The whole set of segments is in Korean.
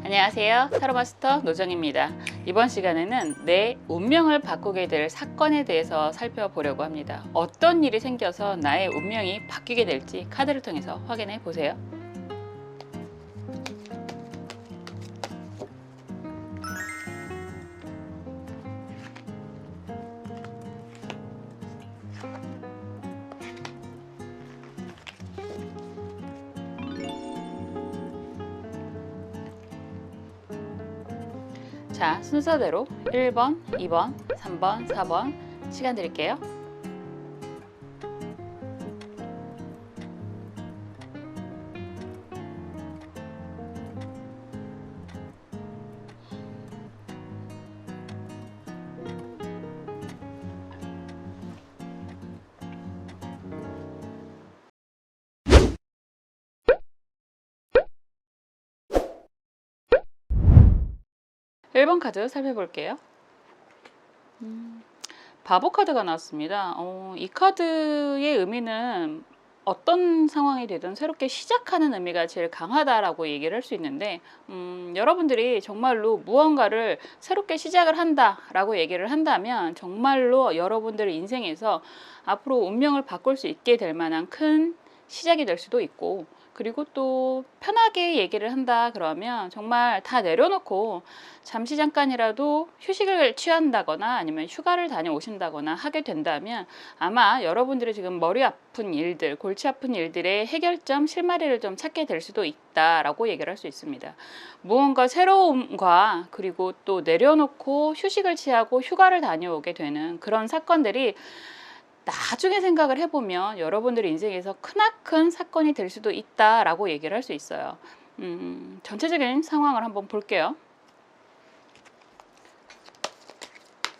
안녕하세요. 타로마스터 노정입니다. 이번 시간에는 내 운명을 바꾸게 될 사건에 대해서 살펴보려고 합니다. 어떤 일이 생겨서 나의 운명이 바뀌게 될지 카드를 통해서 확인해 보세요. 자, 순서대로 1번, 2번, 3번, 4번 시간 드릴게요. 일 번 카드 살펴볼게요. 바보 카드가 나왔습니다. 이 카드의 의미는 어떤 상황이 되든 새롭게 시작하는 의미가 제일 강하다라고 얘기를 할 수 있는데, 여러분들이 정말로 무언가를 새롭게 시작을 한다라고 얘기를 한다면 정말로 여러분들 인생에서 앞으로 운명을 바꿀 수 있게 될 만한 큰 시작이 될 수도 있고, 그리고 또 편하게 얘기를 한다 그러면 정말 다 내려놓고 잠시 잠깐이라도 휴식을 취한다거나 아니면 휴가를 다녀오신다거나 하게 된다면 아마 여러분들이 지금 머리 아픈 일들, 골치 아픈 일들의 해결점, 실마리를 좀 찾게 될 수도 있다라고 얘기를 할 수 있습니다. 무언가 새로움과 그리고 또 내려놓고 휴식을 취하고 휴가를 다녀오게 되는 그런 사건들이 나중에 생각을 해보면 여러분들 인생에서 크나큰 사건이 될 수도 있다라고 얘기를 할 수 있어요. 전체적인 상황을 한번 볼게요.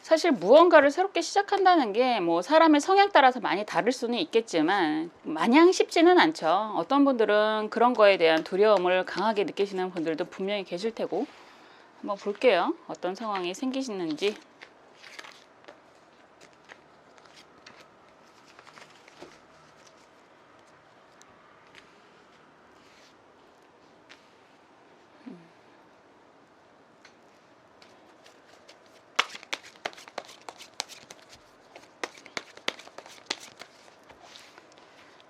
사실 무언가를 새롭게 시작한다는 게 뭐 사람의 성향 따라서 많이 다를 수는 있겠지만 마냥 쉽지는 않죠. 어떤 분들은 그런 거에 대한 두려움을 강하게 느끼시는 분들도 분명히 계실 테고, 한번 볼게요. 어떤 상황이 생기시는지.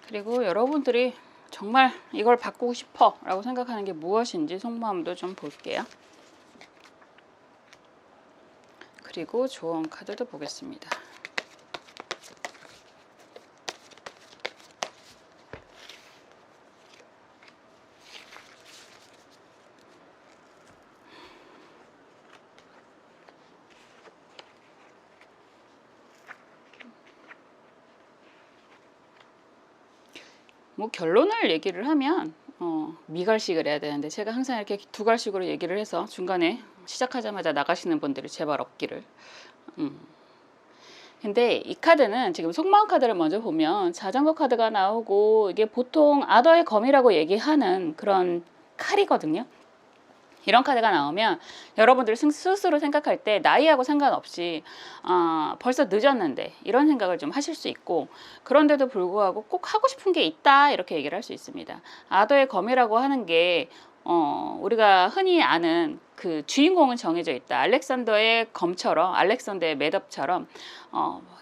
그리고 여러분들이 정말 이걸 바꾸고 싶어 라고 생각하는 게 무엇인지 속마음도 좀 볼게요. 그리고 조언 카드도 보겠습니다. 뭐 결론을 얘기를 하면 미갈식을 해야 되는데 제가 항상 이렇게 두 갈식으로 얘기를 해서 중간에 시작하자마자 나가시는 분들이 제발 없기를. 근데 이 카드는 지금 속마음 카드를 먼저 보면 자전거 카드가 나오고 이게 보통 아더의 검이라고 얘기하는 그런 칼이거든요. 이런 카드가 나오면 여러분들 스스로 생각할 때 나이하고 상관없이 벌써 늦었는데 이런 생각을 좀 하실 수 있고, 그런데도 불구하고 꼭 하고 싶은 게 있다 이렇게 얘기를 할 수 있습니다. 아더의 검이라고 하는 게 우리가 흔히 아는 그 주인공은 정해져 있다. 알렉산더의 검처럼, 알렉산더의 매듭처럼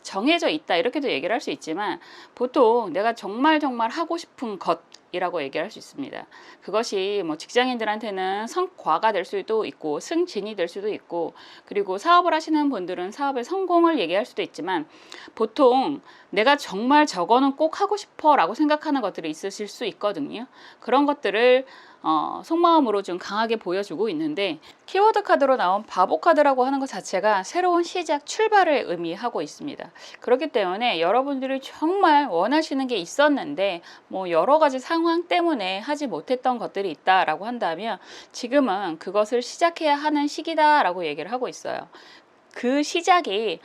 정해져 있다 이렇게도 얘기를 할 수 있지만, 보통 내가 정말 하고 싶은 것이라고 얘기를 할 수 있습니다. 그것이 뭐 직장인들한테는 성과가 될 수도 있고 승진이 될 수도 있고, 그리고 사업을 하시는 분들은 사업의 성공을 얘기할 수도 있지만, 보통 내가 정말 저거는 꼭 하고 싶어 라고 생각하는 것들이 있으실 수 있거든요. 그런 것들을 속마음으로 좀 강하게 보여주고 있는데, 키워드 카드로 나온 바보 카드라고 하는 것 자체가 새로운 시작, 출발을 의미하고 있습니다. 그렇기 때문에 여러분들이 정말 원하시는 게 있었는데 뭐 여러 가지 상황 때문에 하지 못했던 것들이 있다라고 한다면 지금은 그것을 시작해야 하는 시기다라고 얘기를 하고 있어요. 그 시작이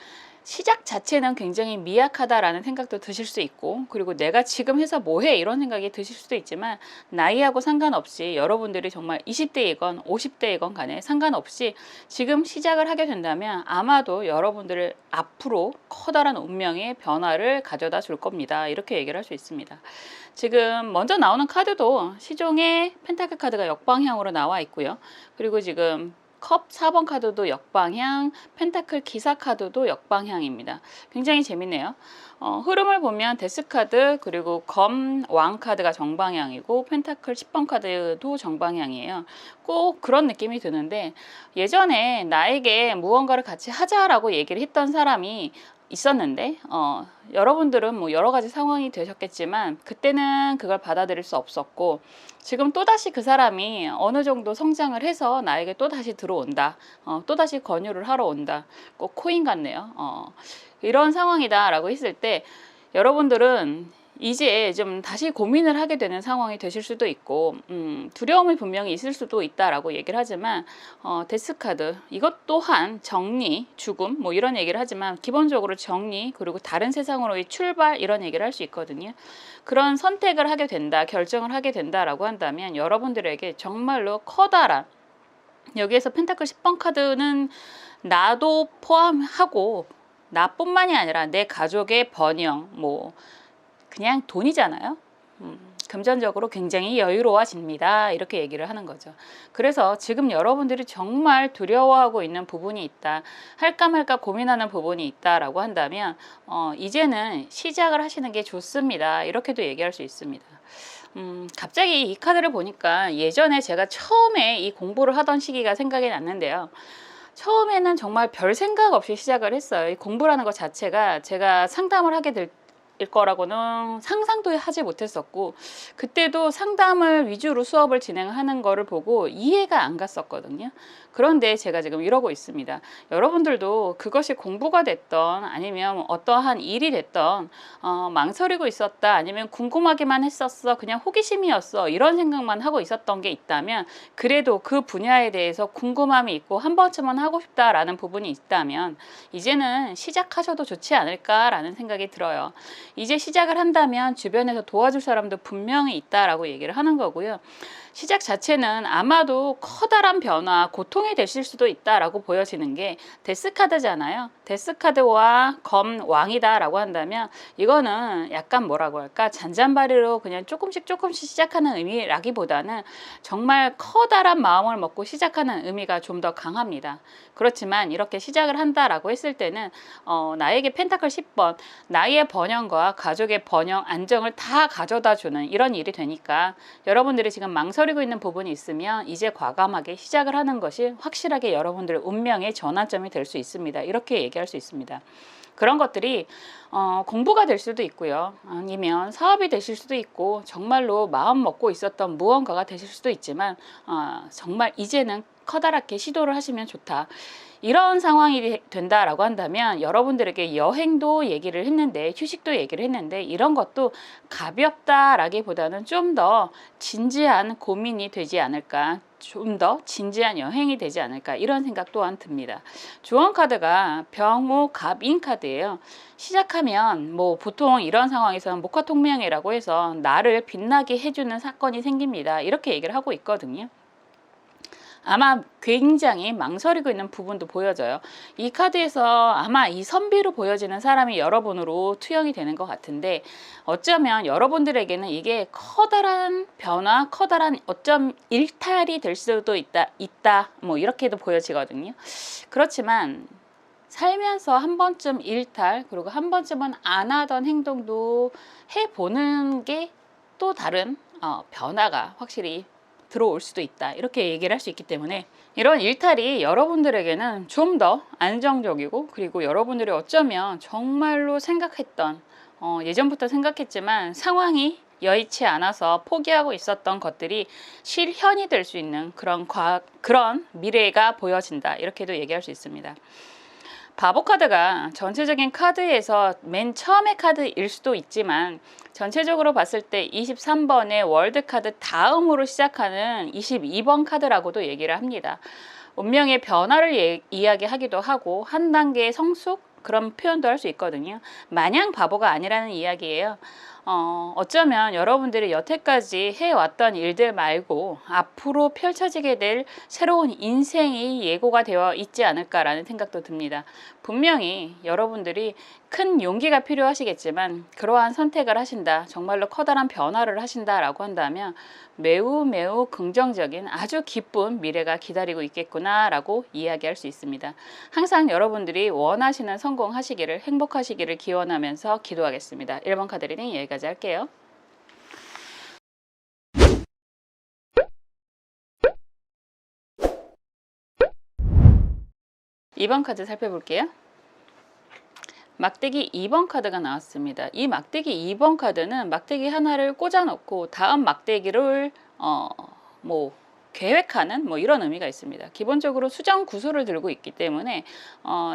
시작 자체는 굉장히 미약하다라는 생각도 드실 수 있고, 그리고 내가 지금 해서 뭐해 이런 생각이 드실 수도 있지만, 나이하고 상관없이 여러분들이 정말 20대이건 50대이건 간에 상관없이 지금 시작을 하게 된다면 아마도 여러분들을 앞으로 커다란 운명의 변화를 가져다 줄 겁니다. 이렇게 얘기를 할 수 있습니다. 지금 먼저 나오는 카드도 시종의 펜타클 카드가 역방향으로 나와 있고요. 그리고 지금 컵 4번 카드도 역방향, 펜타클 기사 카드도 역방향입니다. 굉장히 재밌네요. 흐름을 보면 데스 카드, 그리고 검 왕 카드가 정방향이고 펜타클 10번 카드도 정방향이에요. 꼭 그런 느낌이 드는데, 예전에 나에게 무언가를 같이 하자라고 얘기를 했던 사람이 있었는데, 여러분들은 뭐 여러 가지 상황이 되셨겠지만 그때는 그걸 받아들일 수 없었고, 지금 또다시 그 사람이 어느 정도 성장을 해서 나에게 또다시 들어온다, 또다시 권유를 하러 온다. 꼭 코인 같네요. 이런 상황이다 라고 했을 때 여러분들은 이제 좀 다시 고민을 하게 되는 상황이 되실 수도 있고, 두려움이 분명히 있을 수도 있다라고 얘기를 하지만, 데스카드 이것 또한 정리, 죽음 뭐 이런 얘기를 하지만 기본적으로 정리, 그리고 다른 세상으로의 출발, 이런 얘기를 할 수 있거든요. 그런 선택을 하게 된다, 결정을 하게 된다라고 한다면 여러분들에게 정말로 커다란, 여기에서 펜타클 10번 카드는 나도 포함하고 나뿐만이 아니라 내 가족의 번영, 뭐 그냥 돈이잖아요. 금전적으로 굉장히 여유로워집니다. 이렇게 얘기를 하는 거죠. 그래서 지금 여러분들이 정말 두려워하고 있는 부분이 있다, 할까 말까 고민하는 부분이 있다라고 한다면 이제는 시작을 하시는 게 좋습니다. 이렇게도 얘기할 수 있습니다. 갑자기 이 카드를 보니까 예전에 제가 처음에 이 공부를 하던 시기가 생각이 났는데요. 처음에는 정말 별 생각 없이 시작을 했어요. 이 공부라는 것 자체가 제가 상담을 하게 될 거라고는 상상도 하지 못했었고, 그때도 상담을 위주로 수업을 진행하는 거를 보고 이해가 안 갔었거든요. 그런데 제가 지금 이러고 있습니다. 여러분들도 그것이 공부가 됐던 아니면 어떠한 일이 됐던, 망설이고 있었다, 아니면 궁금하기만 했었어, 그냥 호기심이었어, 이런 생각만 하고 있었던 게 있다면, 그래도 그 분야에 대해서 궁금함이 있고 한 번쯤은 하고 싶다라는 부분이 있다면 이제는 시작하셔도 좋지 않을까라는 생각이 들어요. 이제 시작을 한다면 주변에서 도와줄 사람도 분명히 있다라고 얘기를 하는 거고요. 시작 자체는 아마도 커다란 변화, 고통이 되실 수도 있다라고 보여지는 게 데스카드잖아요. 데스카드와 검 왕이다라고 한다면 이거는 약간 뭐라고 할까, 잔잔바리로 그냥 조금씩 시작하는 의미라기보다는 정말 커다란 마음을 먹고 시작하는 의미가 좀 더 강합니다. 그렇지만 이렇게 시작을 한다라고 했을 때는 나에게 펜타클 10번, 나의 번영과 가족의 번영, 안정을 다 가져다주는 이런 일이 되니까, 여러분들이 지금 망설이고 있는 부분이 있으면 이제 과감하게 시작을 하는 것이 확실하게 여러분들의 운명의 전환점이 될 수 있습니다. 이렇게 얘기할 수 있습니다. 그런 것들이 공부가 될 수도 있고요, 아니면 사업이 되실 수도 있고, 정말로 마음 먹고 있었던 무언가가 되실 수도 있지만, 정말 이제는 커다랗게 시도를 하시면 좋다, 이런 상황이 된다라고 한다면 여러분들에게 여행도 얘기를 했는데, 휴식도 얘기를 했는데, 이런 것도 가볍다라기보다는 좀 더 진지한 고민이 되지 않을까, 좀 더 진지한 여행이 되지 않을까, 이런 생각 또한 듭니다. 조언 카드가 병호 갑인 카드예요. 시작하면 뭐 보통 이런 상황에서는 목화통명이라고 해서 나를 빛나게 해주는 사건이 생깁니다. 이렇게 얘기를 하고 있거든요. 아마 굉장히 망설이고 있는 부분도 보여져요. 이 카드에서 아마 이 선비로 보여지는 사람이 여러분으로 투영이 되는 것 같은데, 어쩌면 여러분들에게는 이게 커다란 변화, 커다란 어쩜 일탈이 될 수도 있다 뭐 이렇게도 보여지거든요. 그렇지만 살면서 한 번쯤 일탈, 그리고 한 번쯤은 안 하던 행동도 해보는 게 또 다른 변화가 확실히 들어올 수도 있다, 이렇게 얘기를 할 수 있기 때문에 이런 일탈이 여러분들에게는 좀 더 안정적이고, 그리고 여러분들이 어쩌면 정말로 생각했던, 예전부터 생각했지만 상황이 여의치 않아서 포기하고 있었던 것들이 실현이 될 수 있는 그런 미래가 보여진다, 이렇게도 얘기할 수 있습니다. 바보 카드가 전체적인 카드에서 맨 처음의 카드일 수도 있지만, 전체적으로 봤을 때 23번의 월드 카드 다음으로 시작하는 22번 카드라고도 얘기를 합니다. 운명의 변화를 이야기하기도 하고, 한 단계의 성숙, 그런 표현도 할 수 있거든요. 마냥 바보가 아니라는 이야기예요. 어쩌면 여러분들이 여태까지 해왔던 일들 말고 앞으로 펼쳐지게 될 새로운 인생이 예고가 되어 있지 않을까라는 생각도 듭니다. 분명히 여러분들이 큰 용기가 필요하시겠지만 그러한 선택을 하신다, 정말로 커다란 변화를 하신다라고 한다면 매우 매우 긍정적인 아주 기쁜 미래가 기다리고 있겠구나라고 이야기할 수 있습니다. 항상 여러분들이 원하시는 성공하시기를, 행복하시기를 기원하면서 기도하겠습니다. 1번 카드 리딩 여기까지 할게요. 2번 카드 살펴볼게요. 막대기 2번 카드가 나왔습니다. 이 막대기 2번 카드는 막대기 하나를 꽂아 놓고 다음 막대기를 계획하는 이런 의미가 있습니다. 기본적으로 수정 구슬을 들고 있기 때문에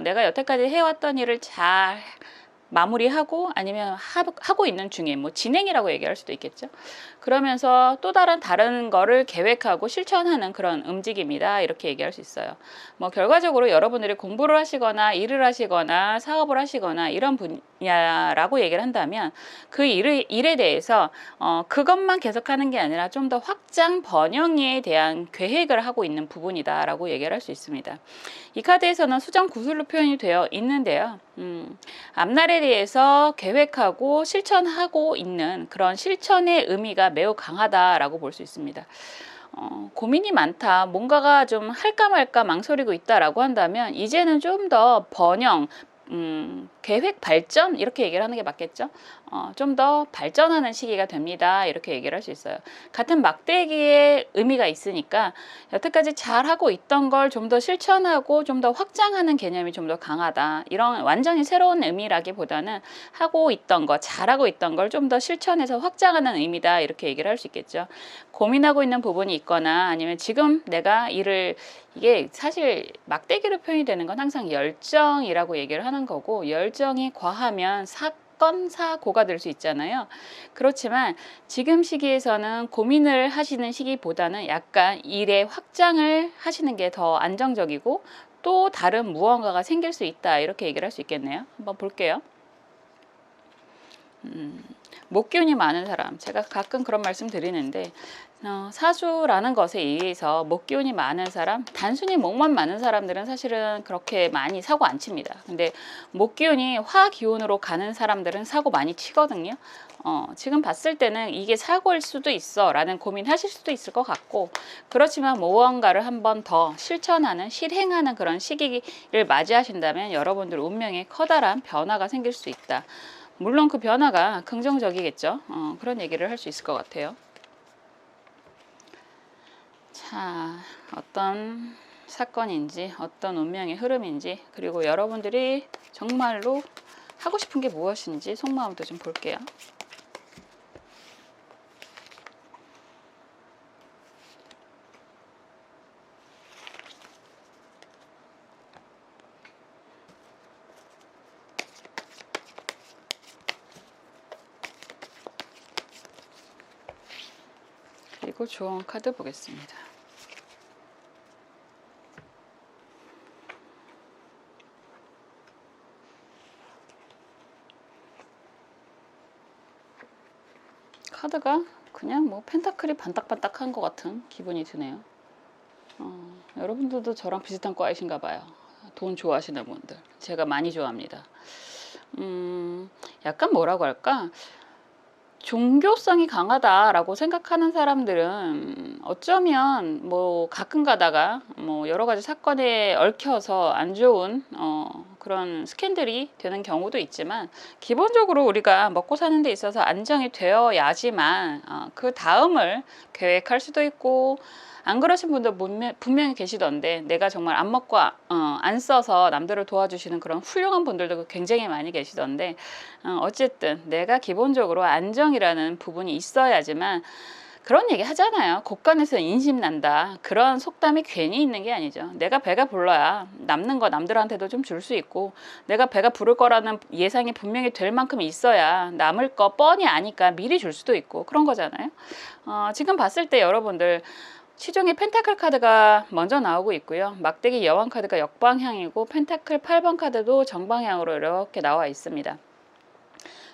내가 여태까지 해왔던 일을 잘 마무리하고 아니면 하고 있는 중에 진행이라고 얘기할 수도 있겠죠. 그러면서 또 다른 거를 계획하고 실천하는 그런 움직임이다, 이렇게 얘기할 수 있어요. 결과적으로 여러분들이 공부를 하시거나 일을 하시거나 사업을 하시거나 이런 분야라고 얘기를 한다면 그 일에 대해서 그것만 계속하는 게 아니라 좀 더 확장 번영에 대한 계획을 하고 있는 부분이다 라고 얘기를 할 수 있습니다. 이 카드에서는 수정 구슬로 표현이 되어 있는데요. 앞날에 대해서 계획하고 실천하고 있는 그런 실천의 의미가 매우 강하다라고 볼 수 있습니다. 고민이 많다, 뭔가가 좀 할까 말까 망설이고 있다라고 한다면 이제는 좀 더 번영, 계획 발전, 이렇게 얘기를 하는 게 맞겠죠. 좀 더 발전하는 시기가 됩니다, 이렇게 얘기를 할 수 있어요. 같은 막대기의 의미가 있으니까 여태까지 잘하고 있던 걸 좀 더 실천하고 좀 더 확장하는 개념이 좀 더 강하다, 이런 완전히 새로운 의미라기보다는 하고 있던 거, 잘하고 있던 걸 좀 더 실천해서 확장하는 의미다, 이렇게 얘기를 할 수 있겠죠. 고민하고 있는 부분이 있거나 아니면 지금 내가 이게 사실 막대기로 표현이 되는 건 항상 열정이라고 얘기를 하는 거고, 열정이 과하면 사고가 될 수 있잖아요. 그렇지만 지금 시기에서는 고민을 하시는 시기보다는 약간 일의 확장을 하시는 게 더 안정적이고 또 다른 무언가가 생길 수 있다, 이렇게 얘기를 할 수 있겠네요. 한번 볼게요. 목기운이 많은 사람, 제가 가끔 그런 말씀 드리는데 사주라는 것에 의해서 목기운이 많은 사람, 단순히 목만 많은 사람들은 사실은 그렇게 많이 사고 안 칩니다. 근데 목기운이 화기운으로 가는 사람들은 사고 많이 치거든요. 지금 봤을 때는 이게 사고일 수도 있어 라는 고민하실 수도 있을 것 같고, 그렇지만 무언가를 한 번 더 실행하는 그런 시기를 맞이하신다면 여러분들 운명에 커다란 변화가 생길 수 있다. 물론 그 변화가 긍정적이겠죠. 그런 얘기를 할 수 있을 것 같아요. 자, 어떤 사건인지, 어떤 운명의 흐름인지, 그리고 여러분들이 정말로 하고 싶은 게 무엇인지 속마음도 좀 볼게요. 그리고 조언 카드 보겠습니다. 카드가 그냥 펜타클이 반딱반딱한 것 같은 기분이 드네요. 여러분들도 저랑 비슷한 과이신가 봐요. 돈 좋아하시는 분들, 제가 많이 좋아합니다. 약간 뭐라고 할까, 종교성이 강하다라고 생각하는 사람들은 어쩌면 가끔 가다가 여러 가지 사건에 얽혀서 안 좋은 그런 스캔들이 되는 경우도 있지만, 기본적으로 우리가 먹고 사는 데 있어서 안정이 되어야지만 그 다음을 계획할 수도 있고, 안 그러신 분들 분명히 계시던데, 내가 정말 안 먹고 안 써서 남들을 도와주시는 그런 훌륭한 분들도 굉장히 많이 계시던데, 어쨌든 내가 기본적으로 안정이라는 부분이 있어야지만, 그런 얘기 하잖아요. 곳간에서 인심 난다. 그런 속담이 괜히 있는 게 아니죠. 내가 배가 불러야 남는 거 남들한테도 좀 줄 수 있고, 내가 배가 부를 거라는 예상이 분명히 될 만큼 있어야 남을 거 뻔히 아니까 미리 줄 수도 있고, 그런 거잖아요. 지금 봤을 때 여러분들 시중에 펜타클 카드가 먼저 나오고 있고요. 막대기 여왕 카드가 역방향이고 펜타클 8번 카드도 정방향으로 이렇게 나와 있습니다.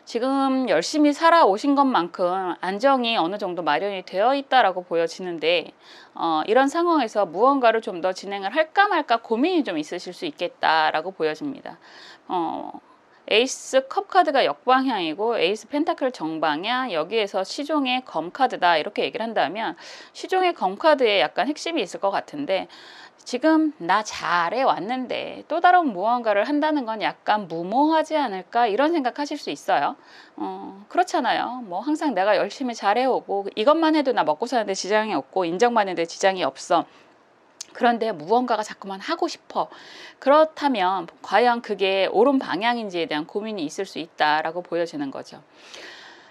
지금 열심히 살아오신 것만큼 안정이 어느 정도 마련이 되어 있다라고 보여지는데 이런 상황에서 무언가를 좀 더 진행을 할까 말까 고민이 좀 있으실 수 있겠다라고 보여집니다. 에이스 컵 카드가 역방향이고 에이스 펜타클 정방향, 여기에서 시종의 검 카드다 이렇게 얘기를 한다면 시종의 검 카드에 약간 핵심이 있을 것 같은데, 지금 나 잘해 왔는데 또 다른 무언가를 한다는 건 약간 무모하지 않을까 이런 생각하실 수 있어요. 그렇잖아요. 뭐 항상 내가 열심히 잘해오고 이것만 해도 나 먹고 사는데 지장이 없고 인정받는데 지장이 없어. 그런데 무언가가 자꾸만 하고 싶어. 그렇다면 과연 그게 옳은 방향인지에 대한 고민이 있을 수 있다라고 보여지는 거죠.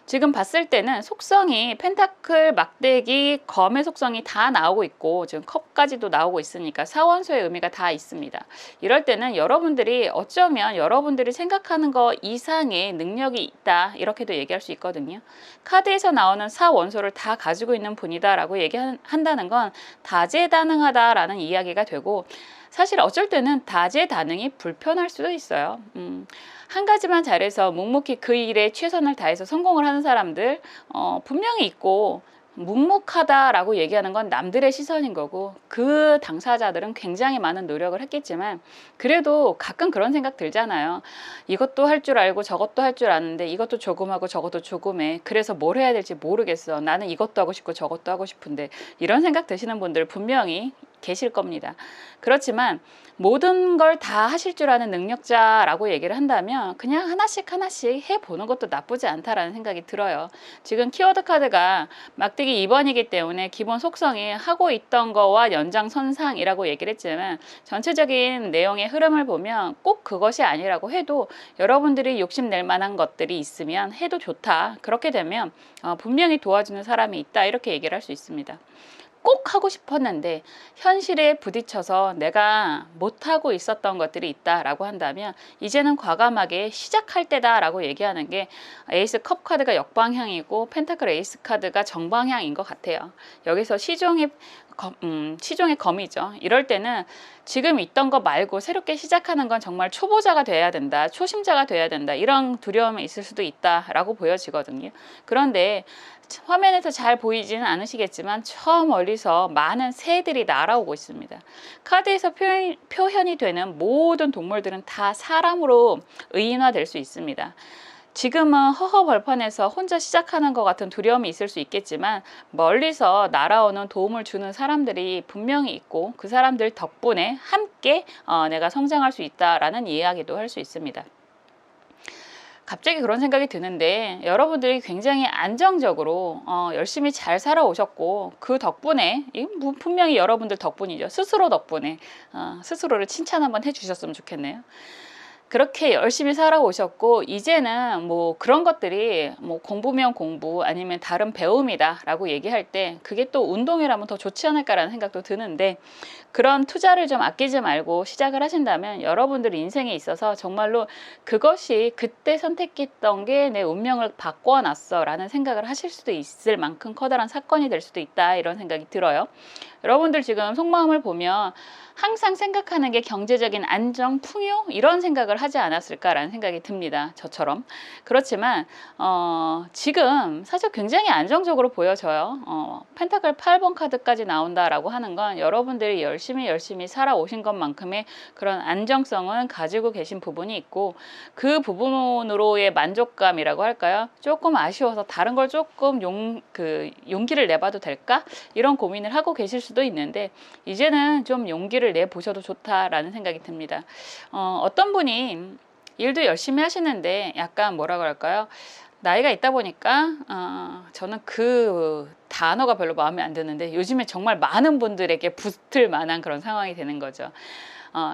지금 봤을 때는 속성이 펜타클, 막대기, 검의 속성이 다 나오고 있고 지금 컵까지도 나오고 있으니까 사원소의 의미가 다 있습니다. 이럴 때는 여러분들이 어쩌면 여러분들이 생각하는 거 이상의 능력이 있다 이렇게도 얘기할 수 있거든요. 카드에서 나오는 사원소를 다 가지고 있는 분이다 라고 얘기한다는 건 다재다능하다라는 이야기가 되고, 사실 어쩔 때는 다재다능이 불편할 수도 있어요. 한 가지만 잘해서 묵묵히 그 일에 최선을 다해서 성공을 하는 사람들 분명히 있고, 묵묵하다라고 얘기하는 건 남들의 시선인 거고 그 당사자들은 굉장히 많은 노력을 했겠지만 그래도 가끔 그런 생각 들잖아요. 이것도 할 줄 알고 저것도 할 줄 아는데 이것도 조금하고 저것도 조금해. 그래서 뭘 해야 될지 모르겠어. 나는 이것도 하고 싶고 저것도 하고 싶은데, 이런 생각 드시는 분들 분명히 계실 겁니다. 그렇지만 모든 걸 다 하실 줄 아는 능력자라고 얘기를 한다면 그냥 하나씩 해보는 것도 나쁘지 않다라는 생각이 들어요. 지금 키워드 카드가 막대기 2번이기 때문에 기본 속성이 하고 있던 거와 연장선상이라고 얘기를 했지만 전체적인 내용의 흐름을 보면 꼭 그것이 아니라고 해도 여러분들이 욕심낼 만한 것들이 있으면 해도 좋다. 그렇게 되면 분명히 도와주는 사람이 있다 이렇게 얘기를 할 수 있습니다. 꼭 하고 싶었는데 현실에 부딪혀서 내가 못하고 있었던 것들이 있다라고 한다면 이제는 과감하게 시작할 때다라고 얘기하는 게 에이스 컵 카드가 역방향이고 펜타클 에이스 카드가 정방향인 것 같아요. 여기서 시종의 검이죠. 이럴 때는 지금 있던 거 말고 새롭게 시작하는 건 정말 초보자가 돼야 된다, 초심자가 돼야 된다, 이런 두려움이 있을 수도 있다라고 보여지거든요. 그런데 화면에서 잘 보이지는 않으시겠지만 저 멀리서 많은 새들이 날아오고 있습니다. 카드에서 표현이 되는 모든 동물들은 다 사람으로 의인화될 수 있습니다. 지금은 허허벌판에서 혼자 시작하는 것 같은 두려움이 있을 수 있겠지만 멀리서 날아오는 도움을 주는 사람들이 분명히 있고 그 사람들 덕분에 함께 내가 성장할 수 있다라는 이야기도 할 수 있습니다. 갑자기 그런 생각이 드는데 여러분들이 굉장히 안정적으로 열심히 잘 살아오셨고 그 덕분에 분명히 여러분들 덕분이죠. 스스로 덕분에 스스로를 칭찬 한번 해주셨으면 좋겠네요. 그렇게 열심히 살아오셨고 이제는 뭐 그런 것들이 뭐 공부면 공부 아니면 다른 배움이다 라고 얘기할 때 그게 또 운동이라면 더 좋지 않을까라는 생각도 드는데, 그런 투자를 좀 아끼지 말고 시작을 하신다면 여러분들 인생에 있어서 정말로 그것이 그때 선택했던 게 내 운명을 바꿔놨어 라는 생각을 하실 수도 있을 만큼 커다란 사건이 될 수도 있다 이런 생각이 들어요. 여러분들 지금 속마음을 보면 항상 생각하는 게 경제적인 안정, 풍요 이런 생각을 하지 않았을까라는 생각이 듭니다. 저처럼. 그렇지만 지금 사실 굉장히 안정적으로 보여져요. 펜타클 8번 카드까지 나온다라고 하는 건 여러분들이 열심히 살아오신 것만큼의 그런 안정성은 가지고 계신 부분이 있고 그 부분으로의 만족감이라고 할까요? 조금 아쉬워서 다른 걸 조금 용기를 내봐도 될까? 이런 고민을 하고 계실 수도 있는데 이제는 좀 용기를 내보셔도 좋다라는 생각이 듭니다. 어떤 분이 일도 열심히 하시는데 약간 뭐라 그럴까요? 나이가 있다 보니까 저는 그 단어가 별로 마음에 안 드는데 요즘에 정말 많은 분들에게 붙을 만한 그런 상황이 되는 거죠.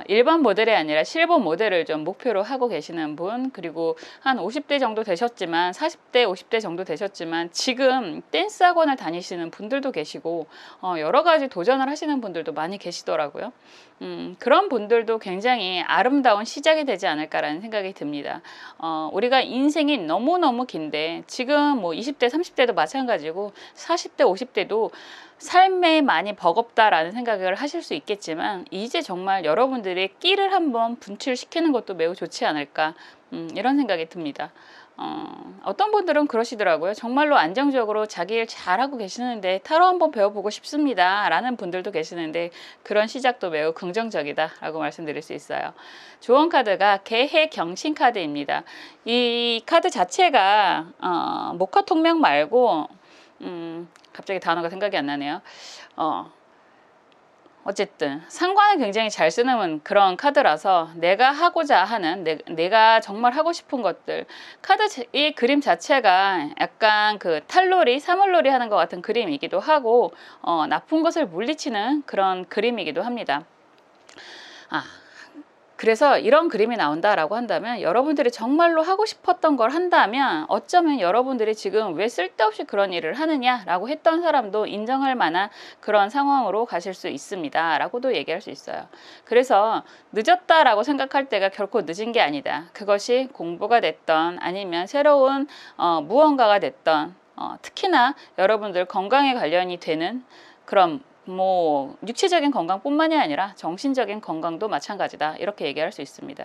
일반 모델이 아니라 실버 모델을 좀 목표로 하고 계시는 분, 그리고 한 50대 정도 되셨지만 40대 50대 정도 되셨지만 지금 댄스 학원을 다니시는 분들도 계시고 여러 가지 도전을 하시는 분들도 많이 계시더라고요. 그런 분들도 굉장히 아름다운 시작이 되지 않을까라는 생각이 듭니다. 우리가 인생이 너무너무 긴데 지금 뭐 20대 30대도 마찬가지고 40대 50대도 삶에 많이 버겁다라는 생각을 하실 수 있겠지만 이제 정말 여러분들의 끼를 한번 분출시키는 것도 매우 좋지 않을까 이런 생각이 듭니다. 어떤 분들은 그러시더라고요. 정말로 안정적으로 자기 일 잘하고 계시는데 타로 한번 배워보고 싶습니다 라는 분들도 계시는데 그런 시작도 매우 긍정적이다 라고 말씀드릴 수 있어요. 조언 카드가 계획경신 카드입니다. 이 카드 자체가 목화 통명 말고 갑자기 단어가 생각이 안 나네요. 어쨌든 상관을 굉장히 잘 쓰는 그런 카드라서 내가 하고자 하는 내가 정말 하고 싶은 것들 이 그림 자체가 약간 그 탈놀이 사물놀이 하는 것 같은 그림이기도 하고 나쁜 것을 물리치는 그런 그림이기도 합니다. 그래서 이런 그림이 나온다라고 한다면 여러분들이 정말로 하고 싶었던 걸 한다면 어쩌면 여러분들이 지금 왜 쓸데없이 그런 일을 하느냐라고 했던 사람도 인정할 만한 그런 상황으로 가실 수 있습니다 라고도 얘기할 수 있어요. 그래서 늦었다라고 생각할 때가 결코 늦은 게 아니다. 그것이 공부가 됐던 아니면 새로운 무언가가 됐던 특히나 여러분들 건강에 관련이 되는 그런 육체적인 건강뿐만이 아니라 정신적인 건강도 마찬가지다 이렇게 얘기할 수 있습니다.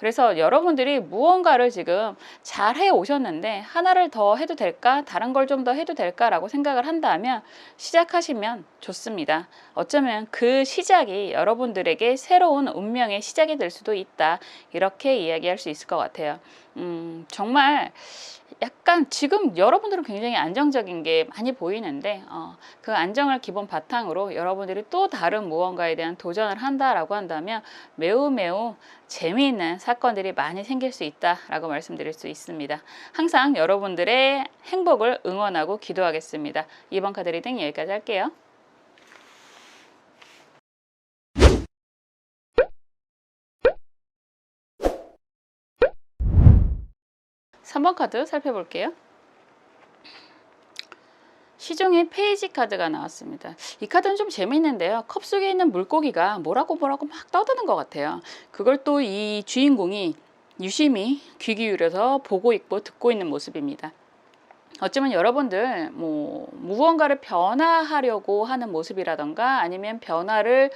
그래서 여러분들이 무언가를 지금 잘 해 오셨는데 하나를 더 해도 될까 다른 걸 좀 더 해도 될까 라고 생각을 한다면 시작하시면 좋습니다. 어쩌면 그 시작이 여러분들에게 새로운 운명의 시작이 될 수도 있다 이렇게 이야기할 수 있을 것 같아요. 정말 약간 지금 여러분들은 굉장히 안정적인 게 많이 보이는데 그 안정을 기본 바탕으로 여러분들이 또 다른 무언가에 대한 도전을 한다라고 한다면 매우 재미있는 사건들이 많이 생길 수 있다라고 말씀드릴 수 있습니다. 항상 여러분들의 행복을 응원하고 기도하겠습니다. 이번 카드 리딩 여기까지 할게요. (3번) 카드 살펴볼게요. 시중에 페이지 카드가 나왔습니다. 이 카드는 좀 재미있는데요. 컵 속에 있는 물고기가 뭐라고 막 떠드는 것 같아요. 그걸 또 이 주인공이 유심히 귀 기울여서 보고 있고 듣고 있는 모습입니다. 어쩌면 여러분들 무언가를 변화하려고 하는 모습이라던가 아니면 변화를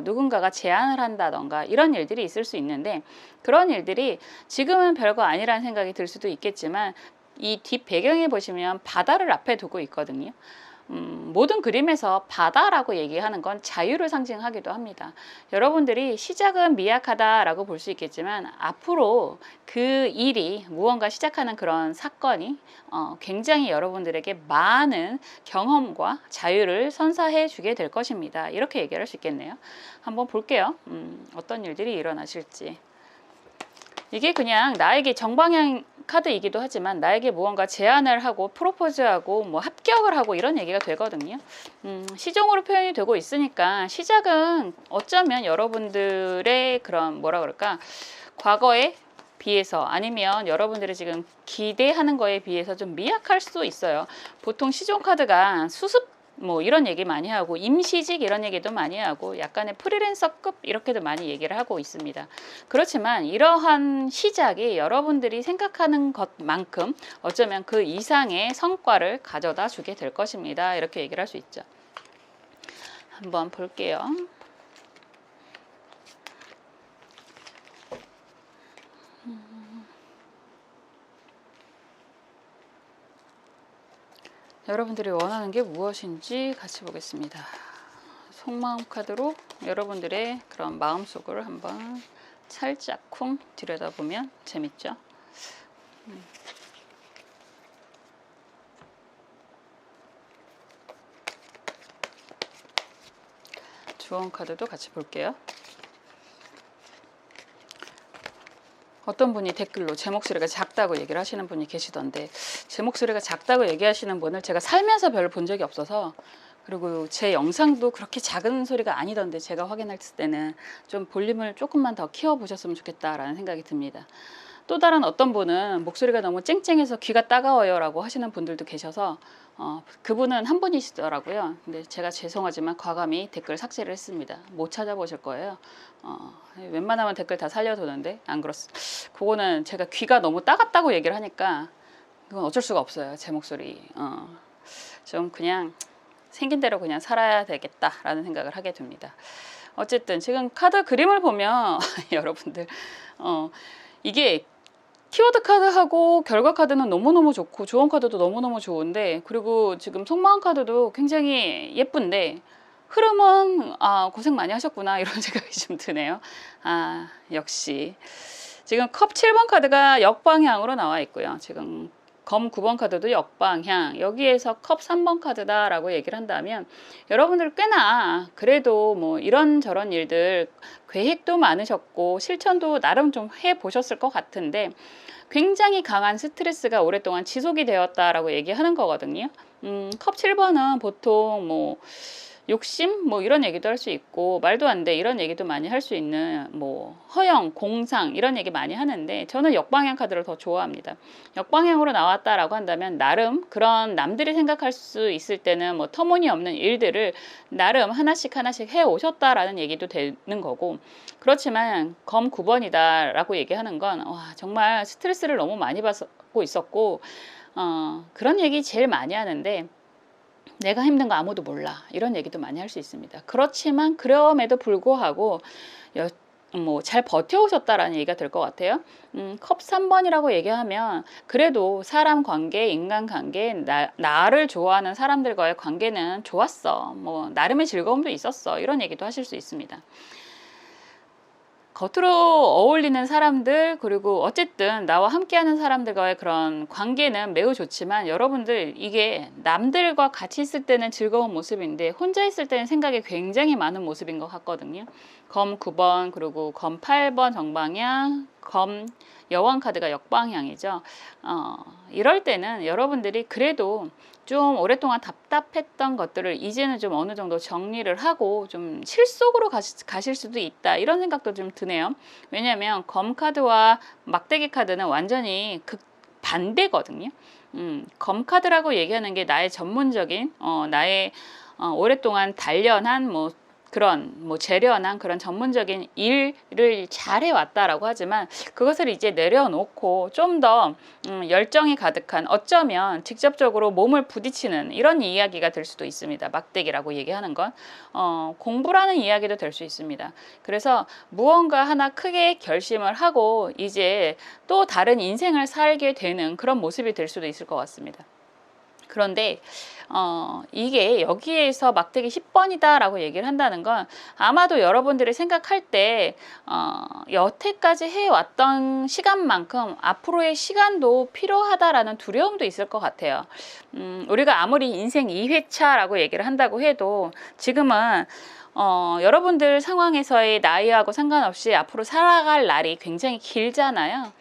누군가가 제안을 한다던가 이런 일들이 있을 수 있는데 그런 일들이 지금은 별거 아니라는 생각이 들 수도 있겠지만 이 뒷 배경에 보시면 바다를 앞에 두고 있거든요. 모든 그림에서 바다라고 얘기하는 건 자유를 상징하기도 합니다. 여러분들이 시작은 미약하다라고 볼 수 있겠지만 앞으로 그 일이 무언가 시작하는 그런 사건이 굉장히 여러분들에게 많은 경험과 자유를 선사해 주게 될 것입니다. 이렇게 얘기할 수 있겠네요. 한번 볼게요. 어떤 일들이 일어나실지. 이게 그냥 나에게 정방향 카드이기도 하지만 나에게 무언가 제안을 하고 프로포즈하고 합격을 하고 이런 얘기가 되거든요. 시종으로 표현이 되고 있으니까 시작은 어쩌면 여러분들의 그런 과거에 비해서 아니면 여러분들이 지금 기대하는 거에 비해서 좀 미약할 수도 있어요. 보통 시종 카드가 수습 이런 얘기 많이 하고 임시직 이런 얘기도 많이 하고 약간의 프리랜서급 이렇게도 많이 얘기를 하고 있습니다. 그렇지만 이러한 시작이 여러분들이 생각하는 것만큼 어쩌면 그 이상의 성과를 가져다 주게 될 것입니다. 이렇게 얘기를 할 수 있죠. 한번 볼게요. 여러분들이 원하는 게 무엇인지 같이 보겠습니다. 속마음 카드로 여러분들의 그런 마음속을 한번 살짝쿵 들여다보면 재밌죠? 조언 카드도 같이 볼게요. 어떤 분이 댓글로 제 목소리가 작다고 얘기를 하시는 분이 계시던데 제 목소리가 작다고 얘기하시는 분을 제가 살면서 별로 본 적이 없어서 그리고 제 영상도 그렇게 작은 소리가 아니던데 제가 확인했을 때는 좀 볼륨을 조금만 더 키워보셨으면 좋겠다라는 생각이 듭니다. 또 다른 어떤 분은 목소리가 너무 쨍쨍해서 귀가 따가워요 라고 하시는 분들도 계셔서 그분은 한 분이시더라고요. 근데 제가 죄송하지만 과감히 댓글 삭제를 했습니다. 못 찾아보실 거예요. 웬만하면 댓글 다 살려두는데 안 그렇습니다. 그거는 제가 귀가 너무 따갑다고 얘기를 하니까 그건 어쩔 수가 없어요. 제 목소리 좀 그냥 생긴 대로 그냥 살아야 되겠다라는 생각을 하게 됩니다. 어쨌든 지금 카드 그림을 보면 여러분들 이게 키워드 카드하고 결과 카드는 너무너무 좋고 조언 카드도 너무너무 좋은데, 그리고 지금 속마음 카드도 굉장히 예쁜데 흐름은 고생 많이 하셨구나 이런 생각이 좀 드네요. 역시 지금 컵 7번 카드가 역방향으로 나와 있고요. 지금 검 9번 카드도 역방향, 여기에서 컵 3번 카드다라고 얘기를 한다면 여러분들 꽤나 그래도 뭐 이런저런 일들 계획도 많으셨고 실천도 나름 좀 해보셨을 것 같은데 굉장히 강한 스트레스가 오랫동안 지속이 되었다라고 얘기하는 거거든요. 컵 7번은 보통 뭐 욕심 뭐 이런 얘기도 할 수 있고 말도 안 돼 이런 얘기도 많이 할 수 있는 뭐 허영, 공상 이런 얘기 많이 하는데 저는 역방향 카드를 더 좋아합니다. 역방향으로 나왔다라고 한다면 나름 그런 남들이 생각할 수 있을 때는 뭐 터무니없는 일들을 나름 하나씩 해 오셨다라는 얘기도 되는 거고, 그렇지만 검 9번이다 라고 얘기하는 건 정말 스트레스를 너무 많이 받고 있었고 그런 얘기 제일 많이 하는데 내가 힘든 거 아무도 몰라 이런 얘기도 많이 할 수 있습니다. 그렇지만 그럼에도 불구하고 뭐 잘 버텨오셨다라는 얘기가 될 것 같아요. 컵 3번이라고 얘기하면 그래도 사람 관계, 인간 관계, 나를 좋아하는 사람들과의 관계는 좋았어. 뭐 나름의 즐거움도 있었어. 이런 얘기도 하실 수 있습니다. 겉으로 어울리는 사람들, 그리고 어쨌든 나와 함께하는 사람들과의 그런 관계는 매우 좋지만 여러분들 이게 남들과 같이 있을 때는 즐거운 모습인데 혼자 있을 때는 생각이 굉장히 많은 모습인 것 같거든요. 검 9번 그리고 검 8번 정방향, 검 여왕 카드가 역방향이죠. 이럴 때는 여러분들이 그래도 좀 오랫동안 답답했던 것들을 이제는 좀 어느 정도 정리를 하고 좀 실속으로 가실 수도 있다 이런 생각도 좀 드네요. 왜냐하면 검 카드와 막대기 카드는 완전히 반대거든요. 검 카드라고 얘기하는 게 나의 전문적인 나의 오랫동안 단련한 재련한 그런 전문적인 일을 잘 해왔다라고 하지만 그것을 이제 내려놓고 좀 더 열정이 가득한, 어쩌면 직접적으로 몸을 부딪히는 이런 이야기가 될 수도 있습니다. 막대기라고 얘기하는 건 공부라는 이야기도 될 수 있습니다. 그래서 무언가 하나 크게 결심을 하고 이제 또 다른 인생을 살게 되는 그런 모습이 될 수도 있을 것 같습니다. 그런데 이게 여기에서 막대기 10번이다 라고 얘기를 한다는 건 아마도 여러분들이 생각할 때 여태까지 해왔던 시간만큼 앞으로의 시간도 필요하다라는 두려움도 있을 것 같아요. 우리가 아무리 인생 2회차라고 얘기를 한다고 해도 지금은 여러분들 상황에서의 나이하고 상관없이 앞으로 살아갈 날이 굉장히 길잖아요.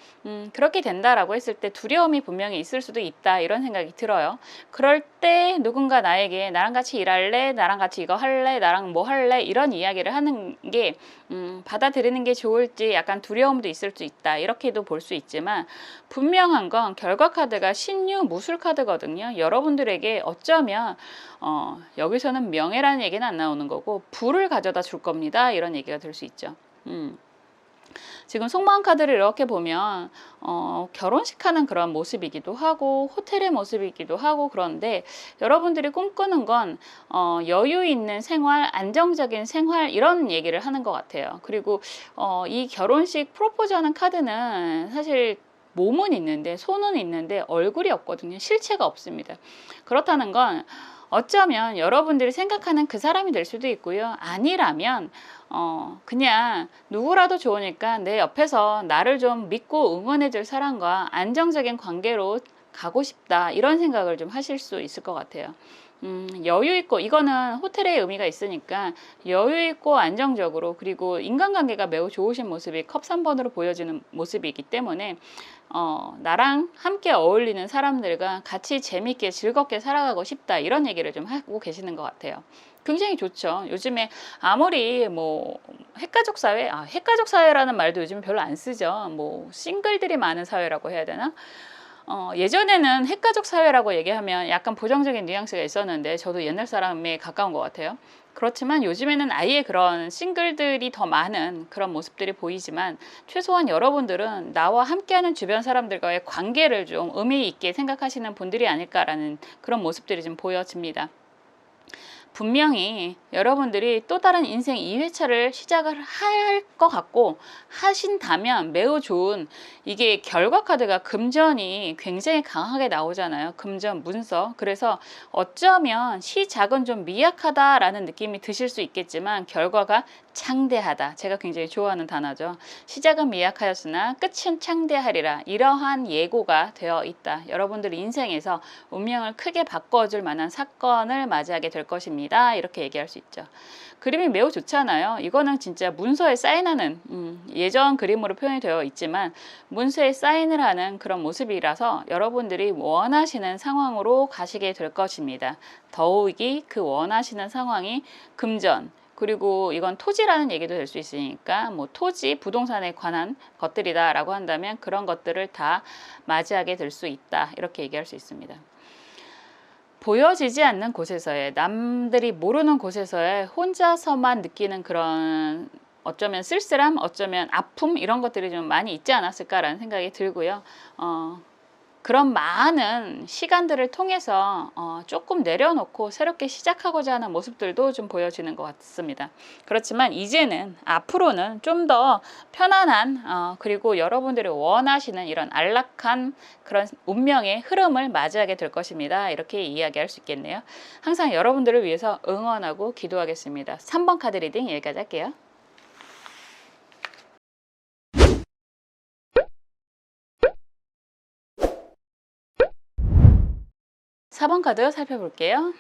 그렇게 된다라고 했을 때 두려움이 분명히 있을 수도 있다 이런 생각이 들어요. 그럴 때 누군가 나에게 나랑 같이 일할래? 나랑 같이 이거 할래? 나랑 뭐 할래? 이런 이야기를 하는 게 받아들이는 게 좋을지 약간 두려움도 있을 수 있다 이렇게도 볼 수 있지만 분명한 건 결과 카드가 신유 무술 카드거든요. 여러분들에게 어쩌면 여기서는 명예라는 얘기는 안 나오는 거고 부를 가져다 줄 겁니다 이런 얘기가 될 수 있죠. 지금 속마음 카드를 이렇게 보면 결혼식 하는 그런 모습이기도 하고 호텔의 모습이기도 하고, 그런데 여러분들이 꿈꾸는 건 여유 있는 생활, 안정적인 생활 이런 얘기를 하는 것 같아요. 그리고 이 결혼식 프로포즈 하는 카드는 사실 몸은 있는데 손은 있는데 얼굴이 없거든요. 실체가 없습니다. 그렇다는 건 어쩌면 여러분들이 생각하는 그 사람이 될 수도 있고요. 아니라면 그냥 누구라도 좋으니까 내 옆에서 나를 좀 믿고 응원해줄 사람과 안정적인 관계로 가고 싶다 이런 생각을 좀 하실 수 있을 것 같아요. 여유 있고, 이거는 호텔의 의미가 있으니까 여유 있고 안정적으로, 그리고 인간관계가 매우 좋으신 모습이 컵 3번으로 보여지는 모습이기 때문에 나랑 함께 어울리는 사람들과 같이 재밌게 즐겁게 살아가고 싶다 이런 얘기를 좀 하고 계시는 것 같아요. 굉장히 좋죠. 요즘에 아무리 뭐 핵가족 사회, 핵가족 사회라는 말도 요즘 별로 안 쓰죠. 뭐 싱글들이 많은 사회라고 해야 되나? 예전에는 핵가족 사회라고 얘기하면 약간 부정적인 뉘앙스가 있었는데 저도 옛날 사람에 가까운 것 같아요. 그렇지만 요즘에는 아예 그런 싱글들이 더 많은 그런 모습들이 보이지만 최소한 여러분들은 나와 함께하는 주변 사람들과의 관계를 좀 의미 있게 생각하시는 분들이 아닐까라는 그런 모습들이 좀 보여집니다. 분명히 여러분들이 또 다른 인생 2회차를 시작을 할 것 같고, 하신다면 매우 좋은, 이게 결과 카드가 금전이 굉장히 강하게 나오잖아요. 금전 문서. 그래서 어쩌면 시작은 좀 미약하다라는 느낌이 드실 수 있겠지만 결과가 창대하다. 제가 굉장히 좋아하는 단어죠. 시작은 미약하였으나 끝은 창대하리라. 이러한 예고가 되어 있다. 여러분들 인생에서 운명을 크게 바꿔줄 만한 사건을 맞이하게 될 것입니다. 이렇게 얘기할 수 있죠. 그림이 매우 좋잖아요. 이거는 진짜 문서에 사인하는, 예전 그림으로 표현이 되어 있지만 문서에 사인을 하는 그런 모습이라서 여러분들이 원하시는 상황으로 가시게 될 것입니다. 더욱이 그 원하시는 상황이 금전, 그리고 이건 토지라는 얘기도 될 수 있으니까 뭐 토지, 부동산에 관한 것들이다라고 한다면 그런 것들을 다 맞이하게 될 수 있다. 이렇게 얘기할 수 있습니다. 보여지지 않는 곳에서의, 남들이 모르는 곳에서의 혼자서만 느끼는 그런 어쩌면 쓸쓸함, 어쩌면 아픔, 이런 것들이 좀 많이 있지 않았을까라는 생각이 들고요. 그런 많은 시간들을 통해서 조금 내려놓고 새롭게 시작하고자 하는 모습들도 좀 보여지는 것 같습니다. 그렇지만 이제는 앞으로는 좀 더 편안한, 그리고 여러분들이 원하시는 이런 안락한 그런 운명의 흐름을 맞이하게 될 것입니다. 이렇게 이야기할 수 있겠네요. 항상 여러분들을 위해서 응원하고 기도하겠습니다. 3번 카드 리딩 여기까지 할게요. 4번 카드 살펴볼게요.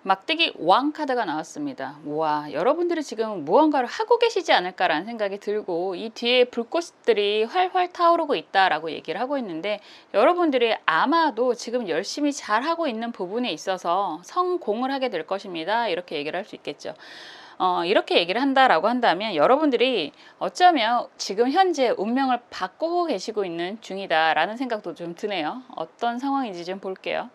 막대기 왕 카드가 나왔습니다. 와, 여러분들이 지금 무언가를 하고 계시지 않을까라는 생각이 들고, 이 뒤에 불꽃들이 활활 타오르고 있다라고 얘기를 하고 있는데, 여러분들이 아마도 지금 열심히 잘하고 있는 부분에 있어서 성공을 하게 될 것입니다. 이렇게 얘기를 할 수 있겠죠. 이렇게 얘기를 한다라고 한다면 여러분들이 어쩌면 지금 현재 운명을 바꾸고 계시고 있는 중이다라는 생각도 좀 드네요. 어떤 상황인지 좀 볼게요.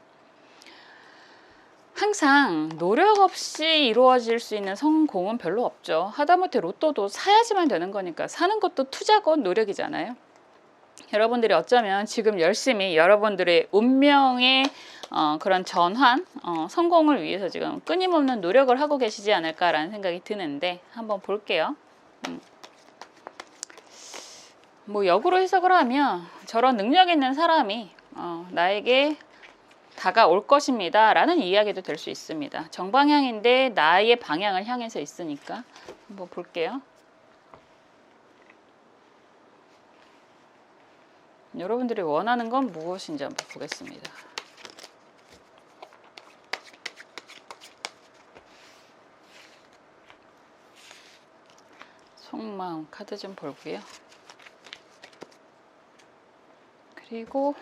항상 노력 없이 이루어질 수 있는 성공은 별로 없죠. 하다못해 로또도 사야지만 되는 거니까, 사는 것도 투자고 노력이잖아요. 여러분들이 어쩌면 지금 열심히 여러분들의 운명의 그런 전환, 성공을 위해서 지금 끊임없는 노력을 하고 계시지 않을까라는 생각이 드는데, 한번 볼게요. 뭐 역으로 해석을 하면 저런 능력 있는 사람이 나에게 다가올 것입니다 라는 이야기도 될 수 있습니다. 정방향인데 나의 방향을 향해서 있으니까 한번 볼게요. 여러분들이 원하는 건 무엇인지 한번 보겠습니다. 속마음 카드 좀 볼고요. 그리고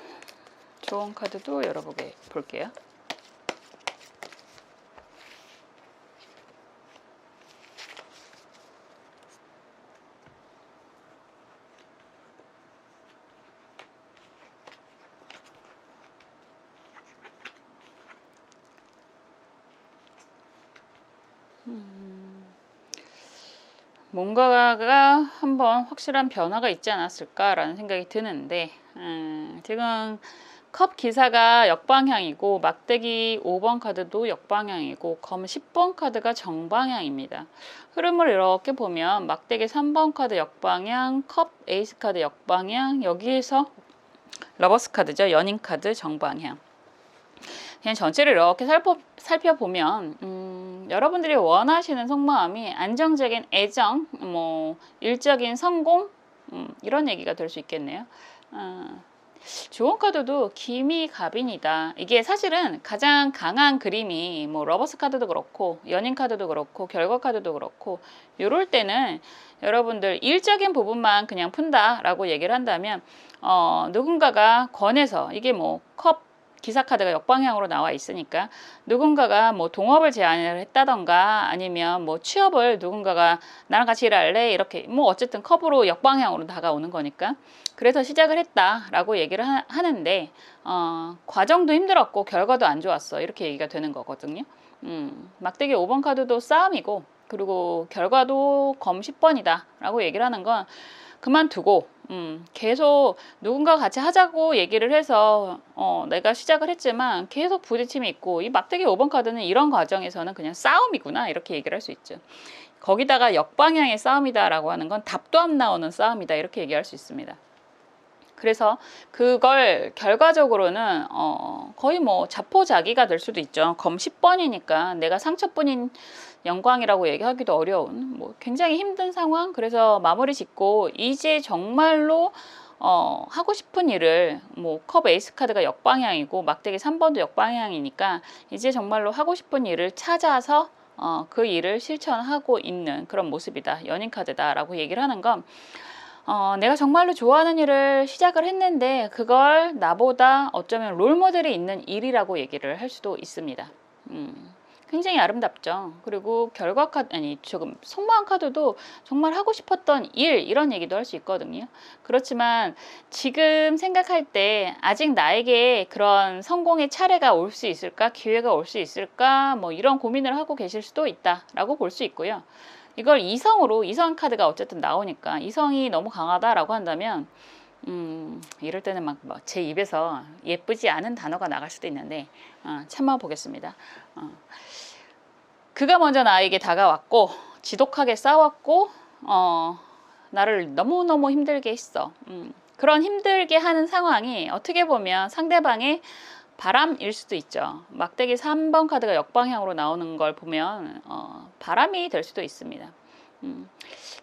조언 카드도 열어보게 볼게요. 뭔가가 한번 확실한 변화가 있지 않았을까라는 생각이 드는데, 지금 컵 기사가 역방향이고 막대기 5번 카드도 역방향이고 검 10번 카드가 정방향입니다. 흐름을 이렇게 보면 막대기 3번 카드 역방향, 컵 에이스 카드 역방향, 여기에서 러버스 카드죠. 연인 카드 정방향. 그냥 전체를 이렇게 살펴보면 여러분들이 원하시는 속마음이 안정적인 애정, 뭐 일적인 성공, 이런 얘기가 될 수 있겠네요. 조언 카드도 기미갑인이다. 이게 사실은 가장 강한 그림이 뭐 러버스 카드도 그렇고 연인 카드도 그렇고 결과 카드도 그렇고, 이럴 때는 여러분들 일적인 부분만 그냥 푼다라고 얘기를 한다면 누군가가 권해서, 이게 뭐 컵 기사 카드가 역방향으로 나와 있으니까 누군가가 뭐 동업을 제안을 했다던가 아니면 뭐 취업을 누군가가 나랑 같이 일할래 이렇게 뭐 어쨌든 컵으로 역방향으로 다가오는 거니까, 그래서 시작을 했다라고 얘기를 하는데 과정도 힘들었고 결과도 안 좋았어 이렇게 얘기가 되는 거거든요. 막대기 5번 카드도 싸움이고, 그리고 결과도 검 10번이다 라고 얘기를 하는 건 그만두고 계속 누군가 같이 하자고 얘기를 해서 내가 시작을 했지만 계속 부딪힘이 있고, 이 막대기 5번 카드는 이런 과정에서는 그냥 싸움이구나 이렇게 얘기를 할 수 있죠. 거기다가 역방향의 싸움이다라고 하는 건 답도 안 나오는 싸움이다 이렇게 얘기할 수 있습니다. 그래서 그걸 결과적으로는 거의 뭐 자포자기가 될 수도 있죠. 검 10번이니까 내가 상처뿐인 영광이라고 얘기하기도 어려운 뭐 굉장히 힘든 상황. 그래서 마무리 짓고 이제 정말로 하고 싶은 일을, 뭐 컵 에이스 카드가 역방향이고 막대기 3번도 역방향이니까 이제 정말로 하고 싶은 일을 찾아서 그 일을 실천하고 있는 그런 모습이다, 연인 카드다 라고 얘기를 하는 건, 내가 정말로 좋아하는 일을 시작을 했는데 그걸 나보다 어쩌면 롤모델이 있는 일이라고 얘기를 할 수도 있습니다. 굉장히 아름답죠. 그리고 결과 카드, 아니 조금 속마음 카드도 정말 하고 싶었던 일, 이런 얘기도 할 수 있거든요. 그렇지만 지금 생각할 때 아직 나에게 그런 성공의 차례가 올 수 있을까, 기회가 올 수 있을까, 뭐 이런 고민을 하고 계실 수도 있다라고 볼 수 있고요. 이걸 이성으로, 이성 카드가 어쨌든 나오니까 이성이 너무 강하다라고 한다면 이럴 때는 막 제 입에서 예쁘지 않은 단어가 나갈 수도 있는데 참아 보겠습니다. 그가 먼저 나에게 다가왔고 지독하게 싸웠고 나를 너무너무 힘들게 했어. 그런 힘들게 하는 상황이 어떻게 보면 상대방의 바람일 수도 있죠. 막대기 3번 카드가 역방향으로 나오는 걸 보면 바람이 될 수도 있습니다.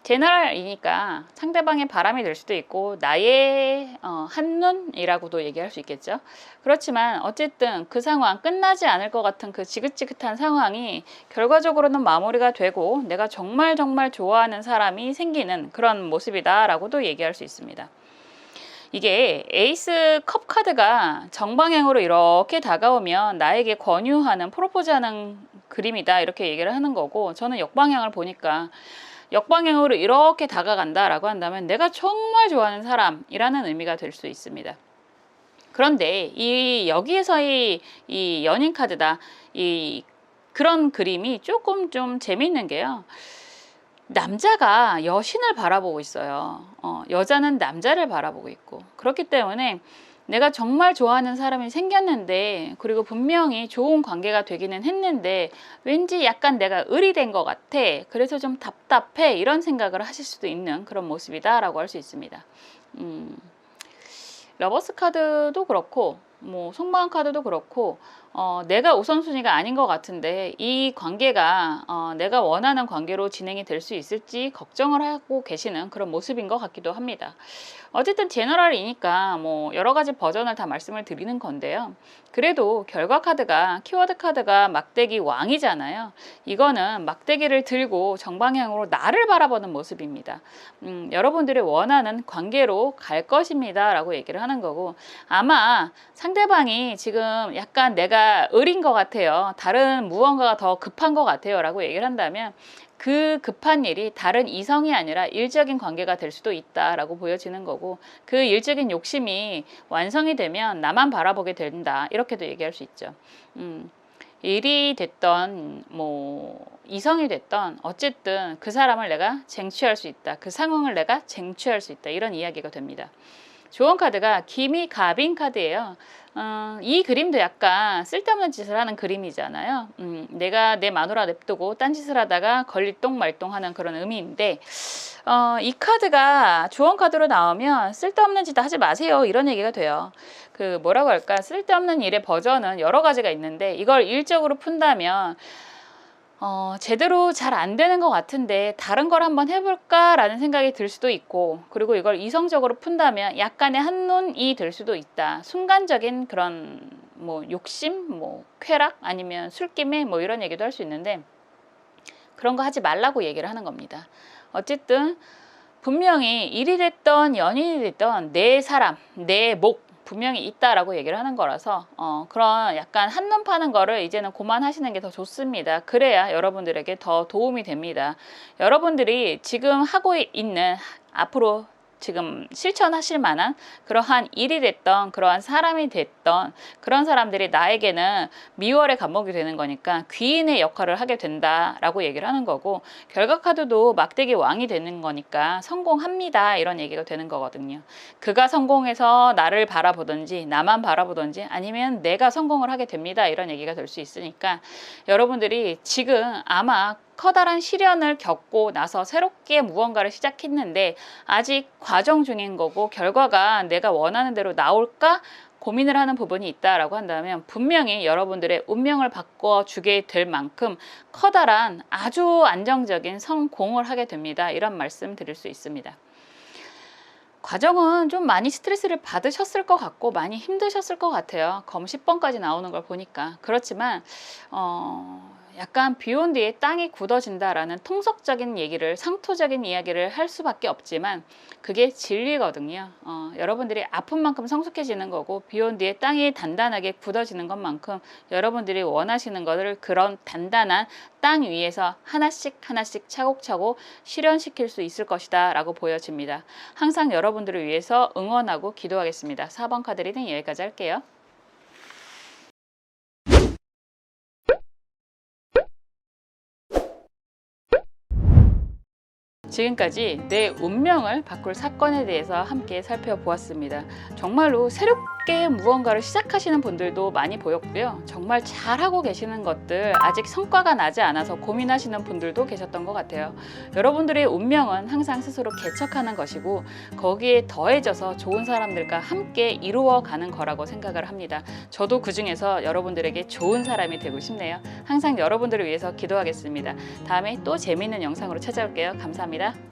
제너럴이니까 상대방의 바람이 될 수도 있고 나의 한눈이라고도 얘기할 수 있겠죠. 그렇지만 어쨌든 그 상황, 끝나지 않을 것 같은 그 지긋지긋한 상황이 결과적으로는 마무리가 되고 내가 정말 정말 좋아하는 사람이 생기는 그런 모습이다 라고도 얘기할 수 있습니다. 이게 에이스 컵 카드가 정방향으로 이렇게 다가오면 나에게 권유하는, 프로포즈하는 그림이다 이렇게 얘기를 하는 거고, 저는 역방향을 보니까 역방향으로 이렇게 다가간다 라고 한다면 내가 정말 좋아하는 사람이라는 의미가 될 수 있습니다. 그런데 여기에서의 이 연인 카드다, 그런 그림이 조금 좀 재미있는 게요, 남자가 여신을 바라보고 있어요. 여자는 남자를 바라보고 있고, 그렇기 때문에 내가 정말 좋아하는 사람이 생겼는데, 그리고 분명히 좋은 관계가 되기는 했는데 왠지 약간 내가 의리된 것 같아, 그래서 좀 답답해, 이런 생각을 하실 수도 있는 그런 모습이다 라고 할 수 있습니다. 러버스 카드도 그렇고 뭐 속마음 카드도 그렇고 내가 우선순위가 아닌 것 같은데 이 관계가 내가 원하는 관계로 진행이 될 수 있을지 걱정을 하고 계시는 그런 모습인 것 같기도 합니다. 어쨌든 제너럴이니까 뭐 여러 가지 버전을 다 말씀을 드리는 건데요. 그래도 결과 카드가, 키워드 카드가 막대기 왕이잖아요. 이거는 막대기를 들고 정방향으로 나를 바라보는 모습입니다. 여러분들이 원하는 관계로 갈 것입니다 라고 얘기를 하는 거고, 아마 상대방이 지금 약간 내가 을인 것 같아요, 다른 무언가가 더 급한 것 같아요 라고 얘기를 한다면 그 급한 일이 다른 이성이 아니라 일적인 관계가 될 수도 있다라고 보여지는 거고, 그 일적인 욕심이 완성이 되면 나만 바라보게 된다 이렇게도 얘기할 수 있죠. 일이 됐던 뭐 이성이 됐던 어쨌든 그 사람을 내가 쟁취할 수 있다, 그 상황을 내가 쟁취할 수 있다, 이런 이야기가 됩니다. 조언 카드가 기미 가빈 카드예요. 이 그림도 약간 쓸데없는 짓을 하는 그림이잖아요. 내가 내 마누라 냅두고 딴짓을 하다가 걸릴똥 말똥 하는 그런 의미인데, 이 카드가 조언 카드로 나오면 쓸데없는 짓 하지 마세요 이런 얘기가 돼요. 그 뭐라고 할까, 쓸데없는 일의 버전은 여러 가지가 있는데 이걸 일적으로 푼다면 제대로 잘 안 되는 것 같은데 다른 걸 한번 해볼까 라는 생각이 들 수도 있고, 그리고 이걸 이성적으로 푼다면 약간의 한눈이 될 수도 있다. 순간적인 그런 뭐 욕심, 뭐 쾌락, 아니면 술김에 뭐 이런 얘기도 할 수 있는데 그런 거 하지 말라고 얘기를 하는 겁니다. 어쨌든 분명히 일이 됐던 연인이 됐던 내 사람, 내 목 분명히 있다라고 얘기를 하는 거라서 그런 약간 한눈 파는 거를 이제는 그만하시는 게 더 좋습니다. 그래야 여러분들에게 더 도움이 됩니다. 여러분들이 지금 하고 있는, 앞으로 지금 실천하실 만한 그러한 일이 됐던 그러한 사람이 됐던 그런 사람들이 나에게는 미월의 간목이 되는 거니까 귀인의 역할을 하게 된다라고 얘기를 하는 거고, 결과 카드도 막대기 왕이 되는 거니까 성공합니다 이런 얘기가 되는 거거든요. 그가 성공해서 나를 바라보든지 나만 바라보든지 아니면 내가 성공을 하게 됩니다 이런 얘기가 될 수 있으니까, 여러분들이 지금 아마 커다란 시련을 겪고 나서 새롭게 무언가를 시작했는데 아직 과정 중인 거고 결과가 내가 원하는 대로 나올까 고민을 하는 부분이 있다라고 한다면, 분명히 여러분들의 운명을 바꿔주게 될 만큼 커다란 아주 안정적인 성공을 하게 됩니다 이런 말씀 드릴 수 있습니다. 과정은 좀 많이 스트레스를 받으셨을 것 같고 많이 힘드셨을 것 같아요. 검 10번까지 나오는 걸 보니까. 그렇지만 약간 비 온 뒤에 땅이 굳어진다라는 통속적인 얘기를, 상토적인 이야기를 할 수밖에 없지만 그게 진리거든요. 여러분들이 아픈 만큼 성숙해지는 거고, 비 온 뒤에 땅이 단단하게 굳어지는 것만큼 여러분들이 원하시는 것을 그런 단단한 땅 위에서 하나씩 하나씩 차곡차곡 실현시킬 수 있을 것이다 라고 보여집니다. 항상 여러분들을 위해서 응원하고 기도하겠습니다. 4번 카드 리딩 여기까지 할게요. 지금까지 내 운명을 바꿀 사건에 대해서 함께 살펴보았습니다. 정말로 새롭게 무언가를 시작하시는 분들도 많이 보였고요. 정말 잘하고 계시는 것들, 아직 성과가 나지 않아서 고민하시는 분들도 계셨던 것 같아요. 여러분들의 운명은 항상 스스로 개척하는 것이고 거기에 더해져서 좋은 사람들과 함께 이루어가는 거라고 생각을 합니다. 저도 그 중에서 여러분들에게 좋은 사람이 되고 싶네요. 항상 여러분들을 위해서 기도하겠습니다. 다음에 또 재미있는 영상으로 찾아올게요. 감사합니다.